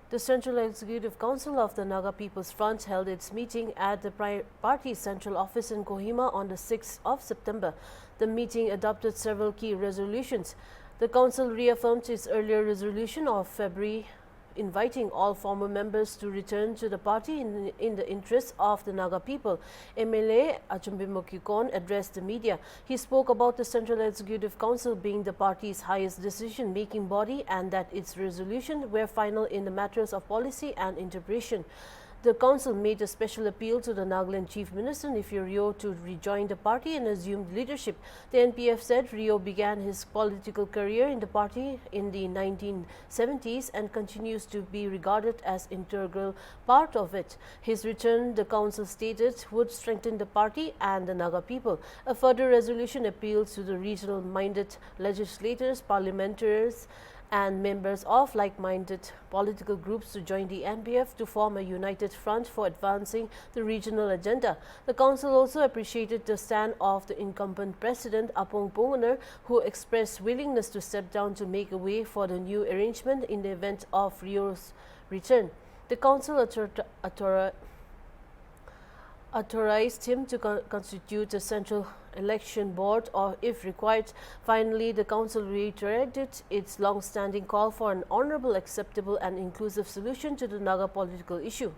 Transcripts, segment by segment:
The Central Executive Council of the Naga People's Front held its meeting at the party's central office in Kohima on the 6th of September. The meeting adopted several key resolutions. The council reaffirmed its earlier resolution of February, inviting all former members to return to the party in the interest of the Naga people. MLA Achumbimokikon addressed the media. He spoke about the Central Executive Council being the party's highest decision-making body and that its resolutions were final in the matters of policy and interpretation. The council made a special appeal to the Nagaland Chief Minister Npf Cec to rejoin the party and assume leadership. The NPF said Rio began his political career in the party in the 1970s and continues to be regarded as integral part of it. His return, the council stated, would strengthen the party and the Naga people. A further resolution appeals to the regional-minded legislators, parliamentarians, and members of like-minded political groups to join the NPF to form a united front for advancing the regional agenda. The council also appreciated the stand of the incumbent president Apong Pongoner, who expressed willingness to step down to make a way for the new arrangement in the event of Rio's return. The council authorized him to constitute a central election board or if required. Finally, the council reiterated its long-standing call for an honorable, acceptable and inclusive solution to the Naga political issue.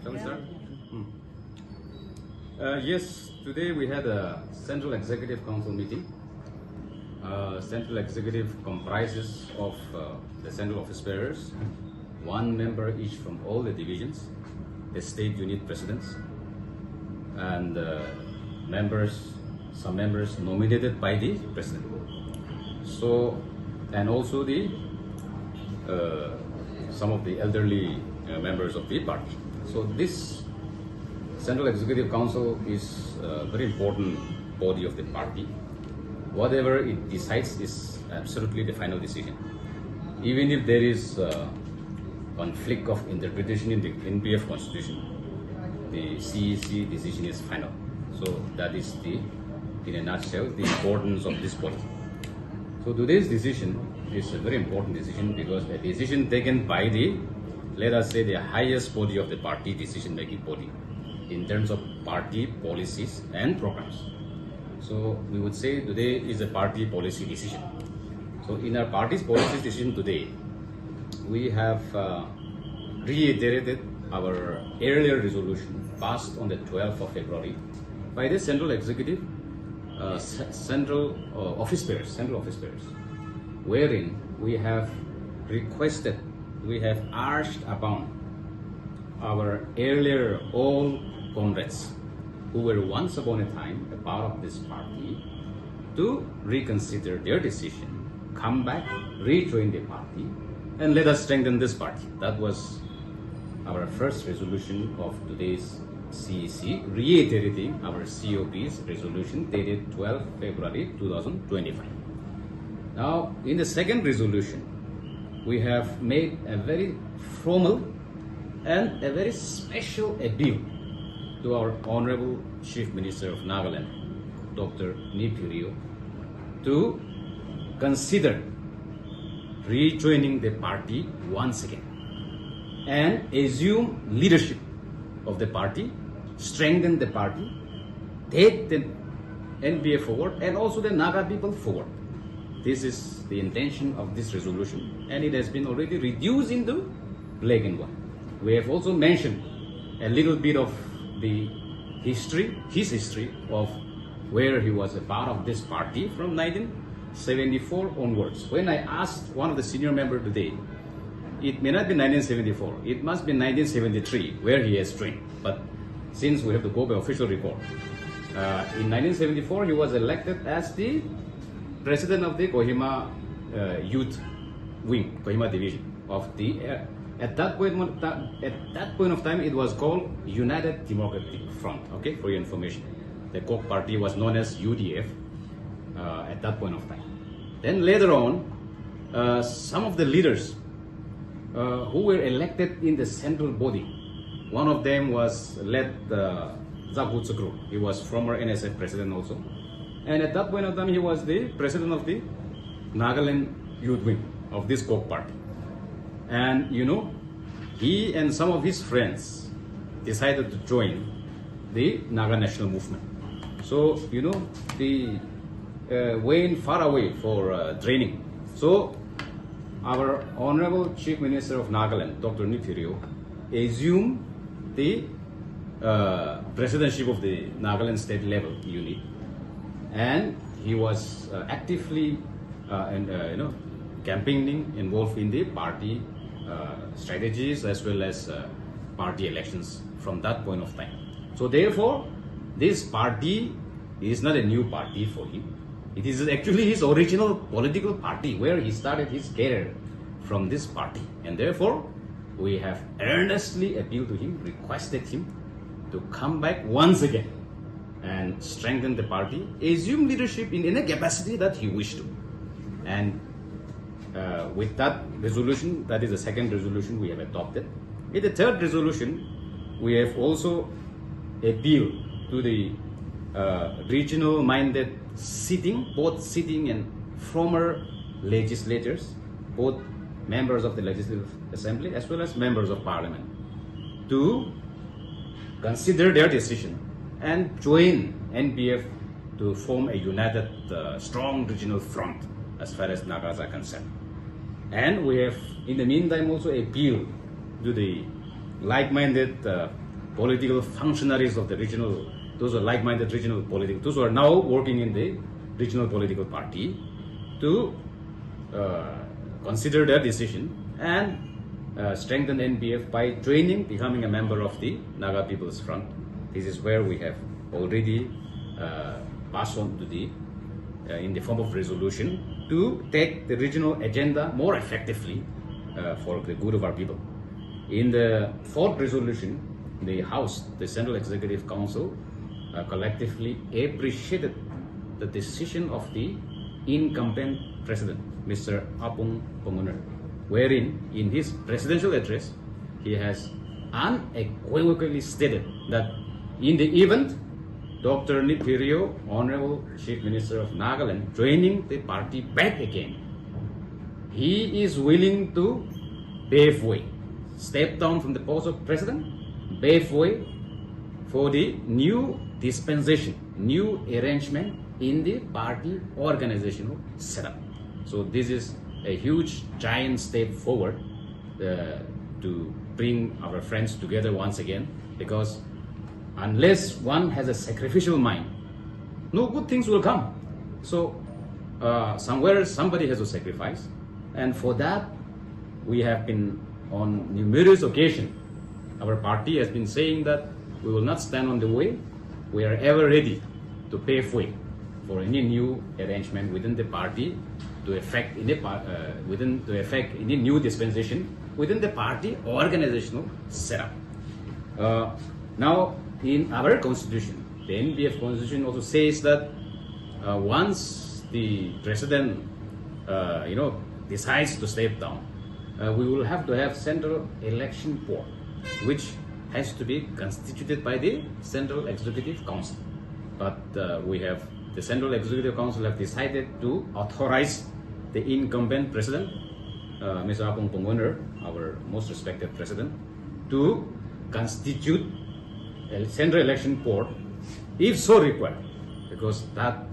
Shall we start? Yes, today we had a Central Executive Council meeting. Central Executive comprises of the Central Office Bearers, one member each from all the divisions, the state unit presidents, and some members nominated by the president. So, and also the some of the elderly members of the party. So this Central Executive Council is a very important body of the party. Whatever it decides is absolutely the final decision. Even if there is conflict of interpretation in the NPF Constitution, the CEC decision is final. So that is in a nutshell, the importance of this body. So today's decision is a very important decision because a decision taken by the, let us say, the highest body of the party, decision-making body, in terms of party policies and programs. So we would say today is a party policy decision. So in our party's policy decision today, we have reiterated our earlier resolution passed on the 12th of February by the Central Executive Central Office Bearers, wherein we have requested, we have urged upon our earlier all comrades who were once upon a time a part of this party to reconsider their decision, come back, rejoin the party, and let us strengthen this party. That was our first resolution of today's CEC, reiterating our COP's resolution dated 12 February 2025. Now, in the second resolution, we have made a very formal and a very special appeal to our Honorable Chief Minister of Nagaland, Dr. Npf Cec, to consider rejoining the party once again and assume leadership of the party, strengthen the party, take the NPF forward and also the Naga people forward. This is the intention of this resolution, and it has been already reduced into black and white. We have also mentioned a little bit of the history, his history of where he was a part of this party from 1974 onwards. When I asked one of the senior members today, it may not be 1974, it must be 1973 where he has joined. But since we have to go by official report, in 1974 he was elected as the president of the Kohima Youth Wing, Kohima Division of the at that point of time it was called United Democratic Front. Okay, for your information, the Koch party was known as UDF at that point of time. Then later on, some of the leaders who were elected in the central body, one of them was led Zabut Sakru. He was former NSF president also, and at that point of time he was the president of the Nagaland Youth Wing. of this Kok party. And you know, he and some of his friends decided to join the Naga national movement. So, you know, they went far away for training. So, our Honorable Chief Minister of Nagaland, Dr. Npf, assumed the presidency of the Nagaland state level unit, and he was actively campaigning, involved in the party strategies as well as party elections from that point of time. So therefore, this party is not a new party for him. It is actually his original political party where he started his career from this party. And therefore, we have earnestly appealed to him, requested him to come back once again and strengthen the party, assume leadership in any capacity that he wished to. And with that resolution, that is the second resolution we have adopted. In the third resolution, we have also appealed to the regional-minded both sitting and former legislators, both members of the Legislative Assembly as well as members of Parliament, to consider their decision and join NPF to form a united, strong regional front as far as Nagas are concerned. And we have, in the meantime, also appealed to the like-minded political functionaries of the regional, those are like-minded regional political, those who are now working in the regional political party, to consider their decision and strengthen NPF by becoming a member of the Naga People's Front. This is where we have already passed on to the, in the form of resolution, to take the regional agenda more effectively for the good of our people. In the fourth resolution, the House, the Central Executive Council, collectively appreciated the decision of the incumbent president, Mr. Apong Panguner, wherein in his presidential address, he has unequivocally stated that in the event Dr. Npf, Honorable Chief Minister of Nagaland, joining the party back again, he is willing to pave way, step down from the post of president, pave way for the new dispensation, new arrangement in the party organizational setup. So this is a huge, giant step forward to bring our friends together once again, because unless one has a sacrificial mind, no good things will come. So somewhere somebody has to sacrifice, and for that we have been on numerous occasions, our party has been saying that we will not stand on the way. We are ever ready to pave way for any new arrangement within the party to effect any new dispensation within the party organizational setup. Now, in our constitution, the NPF constitution also says that once the president, decides to step down, we will have to have central election board, which has to be constituted by the Central Executive Council. But the Central Executive Council have decided to authorize the incumbent president, Mr. Apong Panguner, our most respected president, to constitute a Central Election Board, if so required, because that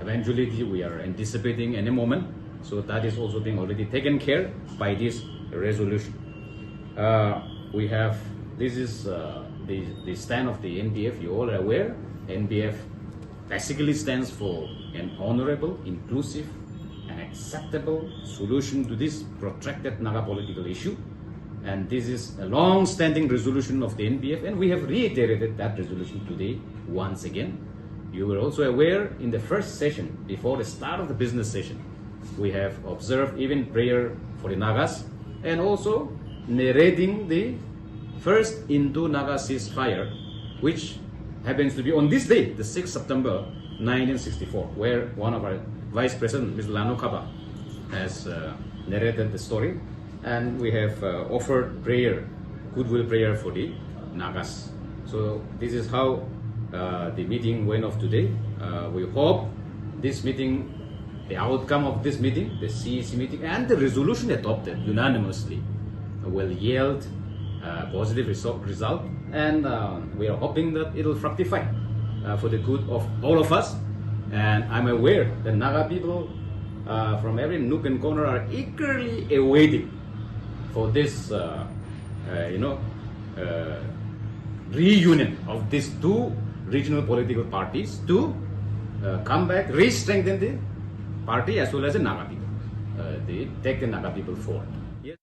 eventuality we are anticipating any moment. So that is also being already taken care by this resolution. This is the stand of the NPF. You all are aware, NPF basically stands for an honorable, inclusive, and acceptable solution to this protracted Naga political issue. And this is a long-standing resolution of the NPF, and we have reiterated that resolution today once again. You were also aware in the first session, before the start of the business session, we have observed even prayer for the Nagas, and also narrating the first Indo-Naga ceasefire, which happens to be on this day, the 6th September 1964, where one of our Vice President, Mr. Lano Kaba, has narrated the story, and we have offered prayer, goodwill prayer for the Nagas. So this is how the meeting went off today. We hope this meeting the outcome of this meeting, the CEC meeting, and the resolution adopted unanimously will yield a positive result, and we are hoping that it will fructify for the good of all of us. And I'm aware that Naga people from every nook and corner are eagerly awaiting for this, reunion of these two regional political parties to come back, re-strengthen the party as well as the Naga people. They take the Naga people forward. Yes.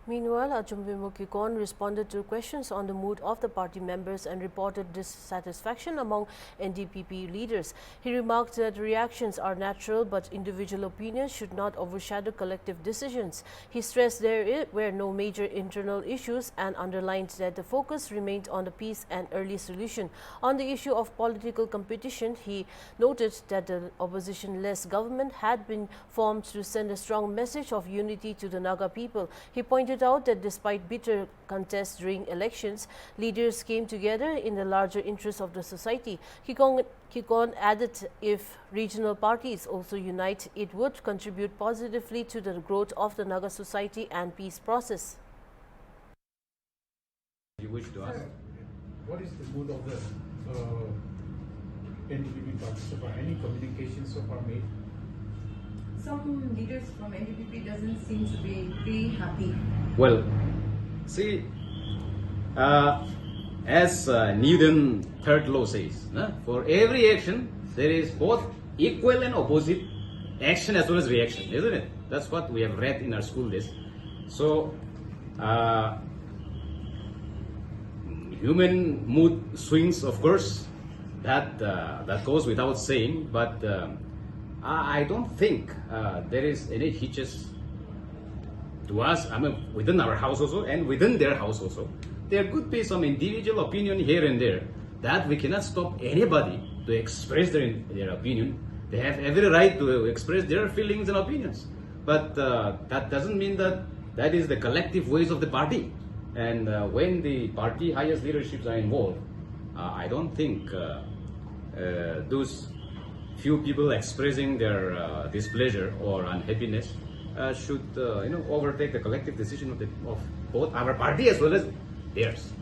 Meanwhile, Achumbe Mukikon responded to questions on the mood of the party members and reported dissatisfaction among NDPP leaders. He remarked that reactions are natural, but individual opinions should not overshadow collective decisions. He stressed there were no major internal issues and underlined that the focus remained on the peace and early solution. On the issue of political competition, he noted that the opposition-less government had been formed to send a strong message of unity to the Naga people. He pointed out that despite bitter contests during elections, leaders came together in the larger interests of the society. Kikon added if regional parties also unite, it would contribute positively to the growth of the Naga society and peace process. You wish to ask? What is the mood of the NDPP party so far? Any communications so far made? Some leaders from NPF doesn't seem to be very happy. Well, see, as Newton third law says, for every action there is both equal and opposite action as well as reaction, isn't it? That's what we have read in our school days. So, human mood swings, of course, that goes without saying, but I don't think there is any hitches to us. I mean, within our house also and within their house also. There could be some individual opinion here and there that we cannot stop anybody to express their opinion. They have every right to express their feelings and opinions. But that doesn't mean that is the collective ways of the party. And when the party highest leaderships are involved, I don't think those few people expressing their displeasure or unhappiness should overtake the collective decision of both our party as well as theirs.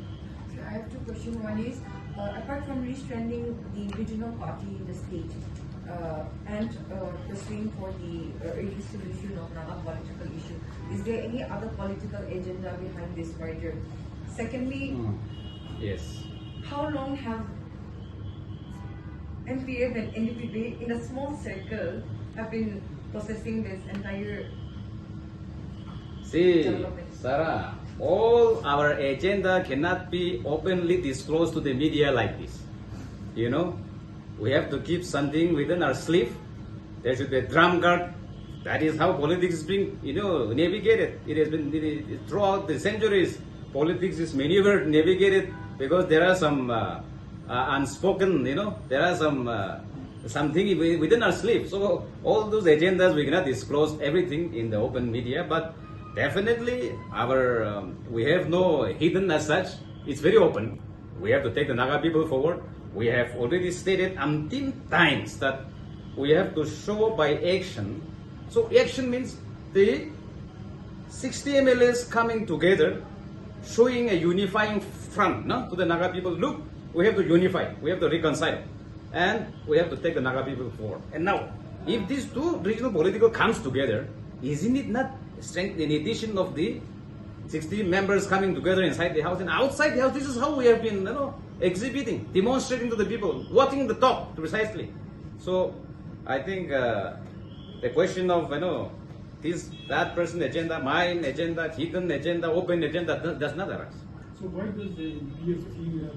So I have two questions. One is, apart from restrengthening the regional party in the state and pursuing for the early solution of Naga political issue, is there any other political agenda behind this merger? Secondly, Yes. how long have NPF and NDPP in a small circle have been processing this entire See, development? Sarah, all our agenda cannot be openly disclosed to the media like this. You know, we have to keep something within our sleeve. There should be a drum guard. That is how politics is being, navigated. It has been throughout the centuries. Politics is maneuvered, navigated, because there are some unspoken, there are something within our sleeve. So all those agendas we cannot disclose everything in the open media, but definitely we have no hidden as such. It's very open. We have to take the Naga people forward. We have already stated umpteen times that we have to show by action. So action means the 60 MLAs coming together, showing a unifying front to the Naga people. Look, we have to unify, we have to reconcile, and we have to take the Naga people forward. And now, if these two regional political comes together, isn't it not strength in addition of the 60 members coming together inside the house and outside the house? This is how we have been exhibiting, demonstrating to the people, walking the talk precisely. So I think the question of that person agenda, mine agenda, hidden agenda, open agenda does not arise. So why does the NPF feel that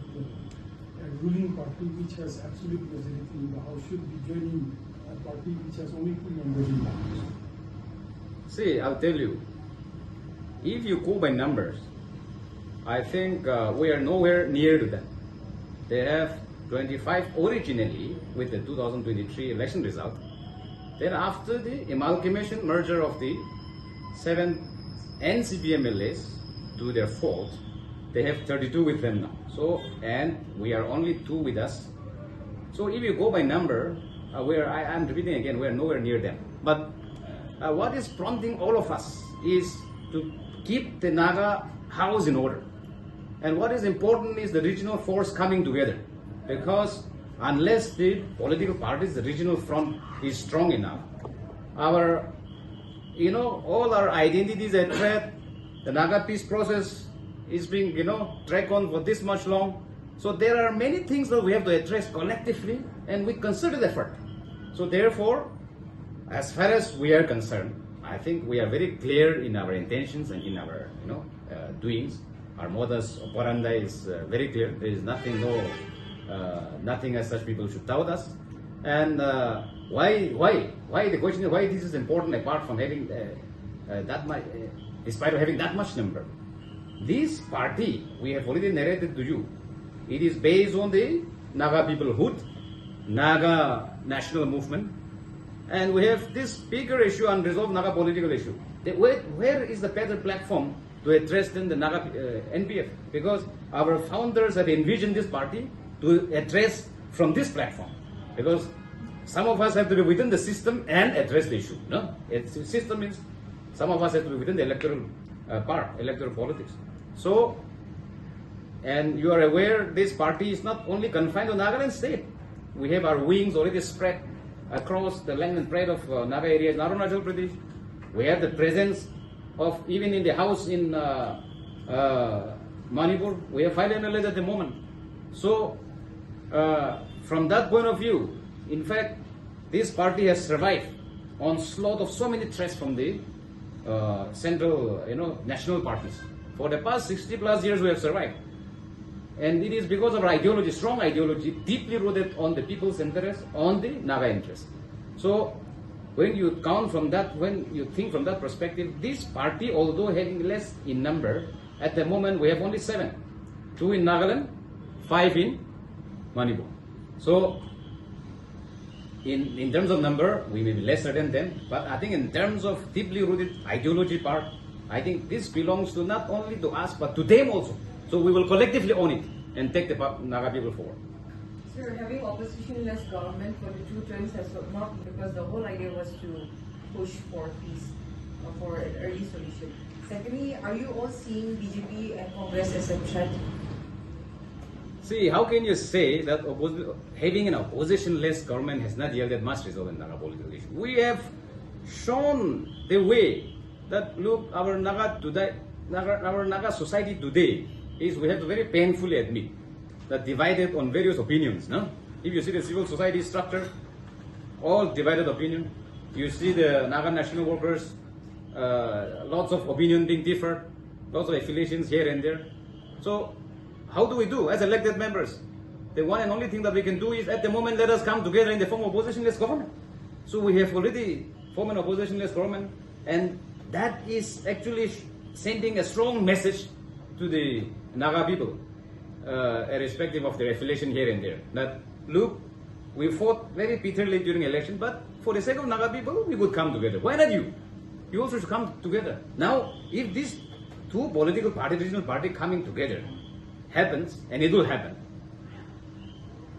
a ruling party which has absolute majority in the house should be joining a party which has only 2 members in the house? See, I'll tell you, if you go by numbers, I think we are nowhere near to them. They have 25 originally with the 2023 election result. Then after the amalgamation merger of the 7 NCP MLAs to their fault, they have 32 with them now. So, and we are only 2 with us. So if you go by number, I'm repeating again, we're nowhere near them. But what is prompting all of us is to keep the Naga house in order. And what is important is the regional force coming together. Because unless the political parties, the regional front is strong enough, our, all our identities are threat. The Naga peace process is being, dragged on for this much long. So there are many things that we have to address collectively and with concerted effort. So therefore, as far as we are concerned, I think we are very clear in our intentions and in our, doings. Our modus operandi is very clear. There is nothing, nothing as such people should doubt us. And why? The question is why this is important apart from having that much, despite of having that much number. This party, we have already narrated to you, it is based on the Naga peoplehood, Naga national movement, and we have this bigger issue, unresolved Naga political issue. Where is the better platform to address then the Naga NPF? Because our founders have envisioned this party to address from this platform. Because some of us have to be within the system and address the issue. No, system means some of us have to be within the electoral electoral politics. So, and you are aware this party is not only confined to Nagaland state. We have our wings already spread across the length and breadth of Naga areas in Arunachal Pradesh. We have the presence of even in the house in Manipur. We have 5 MLAs at the moment. So, from that point of view, in fact, this party has survived onslaught of so many threats from the central, national parties. For the past 60 plus years, we have survived. And it is because of our ideology, strong ideology, deeply rooted on the people's interest, on the Naga interest. So, when you count from that, when you think from that perspective, this party, although having less in number, at the moment we have only 7. 2 in Nagaland, 5 in Manipur. So, in terms of number, we may be lesser than them, but I think in terms of deeply rooted ideology part, I think this belongs to not only to us, but to them also. So we will collectively own it and take the Naga people forward. Sir, having opposition-less government for the 2 terms has not, because the whole idea was to push for peace, for an early solution. Secondly, are you all seeing BJP and Congress as a threat? See, how can you say that having an opposition-less government has not yielded much result in Naga political issue? We have shown the way that, look, our Naga society today is, we have to very painfully admit, that divided on various opinions. No? If you see the civil society structure, all divided opinion. You see the Naga national workers, lots of opinion being differed, lots of affiliations here and there. So, how do we do as elected members? The one and only thing that we can do is, at the moment, let us come together in the form of opposition-less government. So we have already formed an opposition-less government, and that is actually sending a strong message to the Naga people, irrespective of their affiliation here and there. That, look, we fought very bitterly during election, but for the sake of Naga people, we could come together. Why not you? You also should come together. Now, if these 2 political parties, regional parties coming together happens, and it will happen,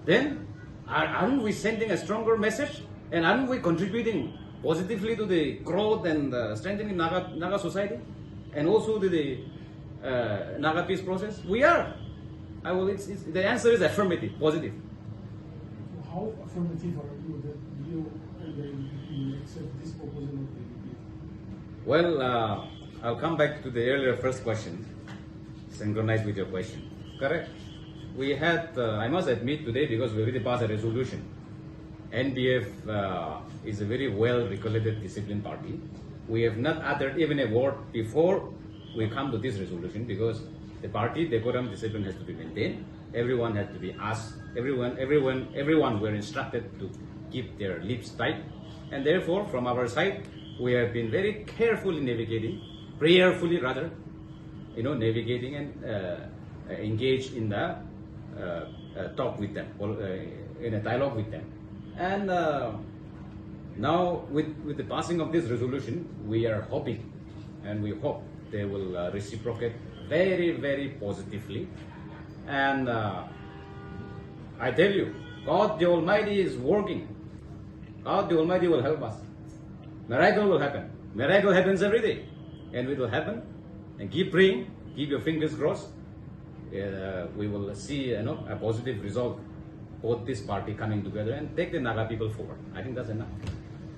then aren't we sending a stronger message? And aren't we contributing positively to the growth and strengthening Naga society? And also to the Naga peace process? We are. The answer is affirmative, positive. How affirmative are you that you and the NPF accept this proposal of the NPF? Well, I'll come back to the earlier first question, synchronized with your question. Correct. We had, I must admit today, because we already passed a resolution, NPF is a very well recollected, disciplined party. We have not uttered even a word before we come to this resolution, because the party decorum discipline has to be maintained. Everyone has to be asked. Everyone were instructed to keep their lips tight, and therefore, from our side, we have been very carefully navigating, prayerfully rather, navigating and engaged in the talk with them, in a dialogue with them. And now, with the passing of this resolution, we are hoping, and we hope they will reciprocate very, very positively. And I tell you, God the Almighty is working God the Almighty will help us. Miracle will happen. Miracle happens every day. And it will happen. And keep praying. Keep your fingers crossed. We will see a positive result. Both this party coming together and take the Naga people forward. I think that's enough.